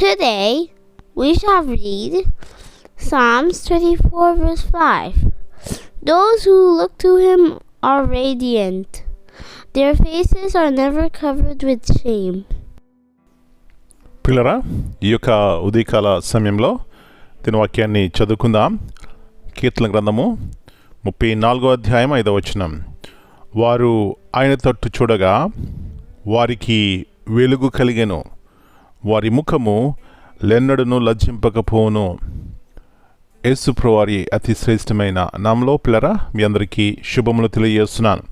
Today we shall read Psalms 34 verse 5. Those who look to him are radiant. Their faces are never covered with shame. పిల్లరా, ఈ యొక్క ఉదయకాల సమయంలో దినవాక్యాన్ని చదువుకుందాం. కీర్తన గ్రంథము 34వ అధ్యాయం 5వ వచనం. వారు ఆయన తట్టు చూడగా వారికి వెలుగు కలిగెను, వారి ముఖము లెన్నడను లజ్జింపకపోవును. యేసుప్రభువారి అతి శ్రేష్టమైన నామములో పిల్లరా మీ అందరికీ శుభములు తెలియజేస్తున్నాను.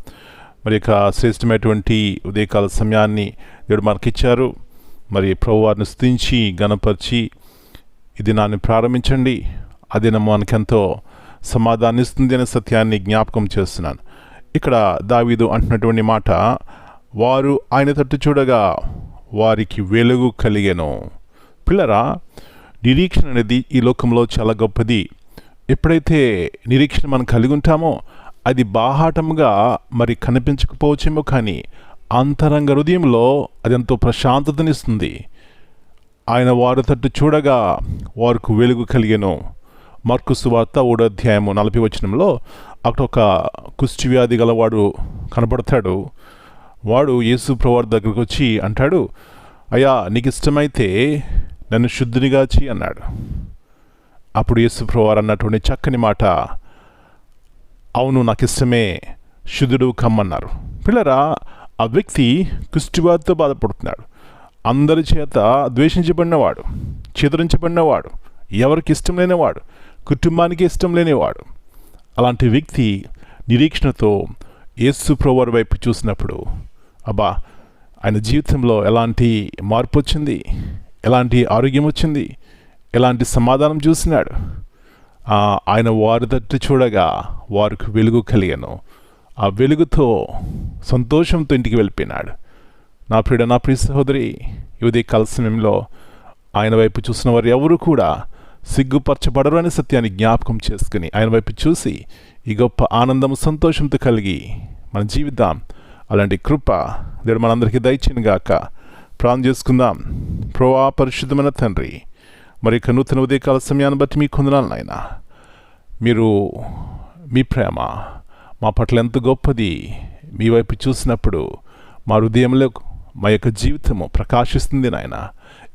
మరి యొక్క శ్రేష్టమైనటువంటి ఉదయకాల సమయాన్ని దేవుడు మనకిచ్చారు. మరి ప్రభువారిని స్తుతించి గణపరిచి ఈ దినాన్ని ప్రారంభించండి. ఆ దినం మనకెంతో సమాధానం ఇస్తుంది అనే సత్యాన్ని జ్ఞాపకం చేస్తున్నాను. ఇక్కడ దావీదు అంటున్నటువంటి మాట, వారు ఆయన తట్టు చూడగా వారికి వెలుగు కలిగెను. పిల్లరా, నిరీక్షణ అనేది ఈ లోకంలో చాలా గొప్పది. ఎప్పుడైతే నిరీక్షణ మనం కలిగి ఉంటామో అది బాహాటంగా మరి కనిపించకపోవచ్చేమో, కానీ అంతరంగ హృదయంలో అది ఎంతో ప్రశాంతతనిస్తుంది. ఆయన వారి తట్టు చూడగా వారికి వెలుగు కలిగెను. మార్కు సువార్త 3వ అధ్యాయము 40వ వచనంలో అక్కడ ఒక కుష్టి వ్యాధి గలవాడు కనబడతాడు. వాడు యేసు ప్రభువారి దగ్గరకు వచ్చి అంటాడు, అయ్యా నీకు ఇష్టమైతే నన్ను శుద్ధినిగా చెయ్యి అన్నాడు. అప్పుడు యేసు ప్రభువారు అన్నటువంటి చక్కని మాట, అవును నాకు ఇష్టమే, శుద్ధుడు కమ్మన్నారు. పిల్లరా, ఆ వ్యక్తి కుష్టివ్యాధితో బాధపడుతున్నాడు. అందరి చేత ద్వేషించబడినవాడు, చిదరించబడినవాడు, ఎవరికి ఇష్టం లేనివాడు, కుటుంబానికి ఇష్టం లేనివాడు. అలాంటి వ్యక్తి నిరీక్షణతో యేసు ప్రభువారి వైపు చూసినప్పుడు అబ్బా ఆయన జీవితంలో ఎలాంటి మార్పు వచ్చింది, ఎలాంటి ఆరోగ్యం వచ్చింది, ఎలాంటి సమాధానం చూసినాడు. ఆయన వారి తట్టు చూడగా వారికి వెలుగు కలిగెను. ఆ వెలుగుతో సంతోషంతో ఇంటికి వెళ్ళిపోయినాడు. నా ప్రియ సహోదరి, ఈ కాల సమయంలో ఆయన వైపు చూసిన వారు ఎవరు కూడా సిగ్గుపరచబడరు అనే సత్యాన్ని జ్ఞాపకం చేసుకుని ఆయన వైపు చూసి ఈ గొప్ప ఆనందం సంతోషంతో కలిగి మన జీవితం అలాంటి కృప దేవుడు మనందరికీ దయచేయను గాక. ప్రార్థన చేసుకుందాం. ప్రభువా, పరిశుద్ధమైన తండ్రి, మరి నూతన ఉదయకాల సమయాన్ని బట్టి మీకు వందనాలు నాయనా. మీరు మీ ప్రేమ మా పట్ల ఎంత గొప్పది. మీ వైపు చూసినప్పుడు మా హృదయంలో మా యొక్క జీవితము ప్రకాశిస్తుంది నాయన.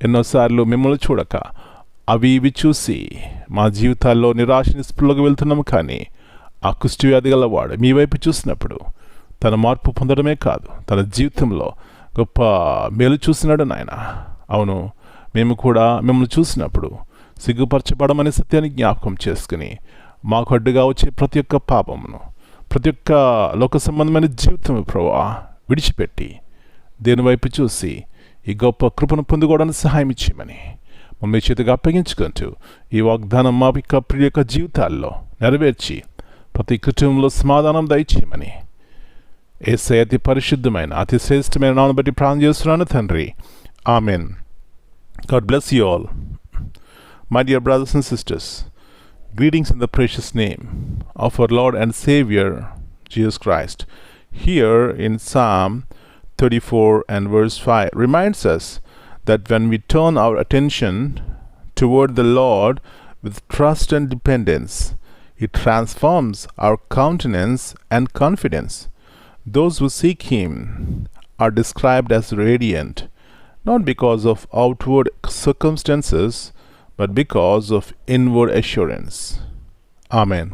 ఎన్నోసార్లు మిమ్మల్ని చూడక అవి ఇవి చూసి మా జీవితాల్లో నిరాశ నిస్పృహలోకి వెళ్తున్నాము, కానీ ఆ కుష్టి వ్యాధి గలవాడు మీ వైపు చూసినప్పుడు తన మార్పు పొందడమే కాదు, తన జీవితంలో గొప్ప మేలు చూసినాడు నాయన. అవును, మేము కూడా మిమ్మల్ని చూసినప్పుడు సిగ్గుపరచబడమనే సత్యాన్ని జ్ఞాపకం చేసుకుని మాకు అడ్డుగా వచ్చే ప్రతి ఒక్క పాపమును, ప్రతి ఒక్క లోక సంబంధమైన జీవితం ప్రభువా విడిచిపెట్టి దేని వైపు చూసి ఈ గొప్ప కృపను పొందుకోవడానికి సహాయం ఇచ్చేయమని మమ్మీ చేతిగా అప్పగించుకుంటూ ఈ వాగ్దానం మా యొక్క ప్రియ యొక్క జీవితాల్లో నెరవేర్చి ప్రతి కుటుంబంలో సమాధానం దయచేయమని యేసయ్య అతి పరిశుద్ధమైన అతి శ్రేష్టమైన నామమును బట్టి ప్రార్థన చేస్తున్నాను తండ్రి. Amen. God bless you all. My dear brothers and sisters, greetings in the precious name of our Lord and Savior Jesus Christ. Here in Psalm 34 and verse 5 reminds us that when we turn our attention toward the Lord with trust and dependence, He transforms our countenance and confidence. Those who seek Him are described as radiant, not because of outward circumstances, but because of inward assurance. Amen.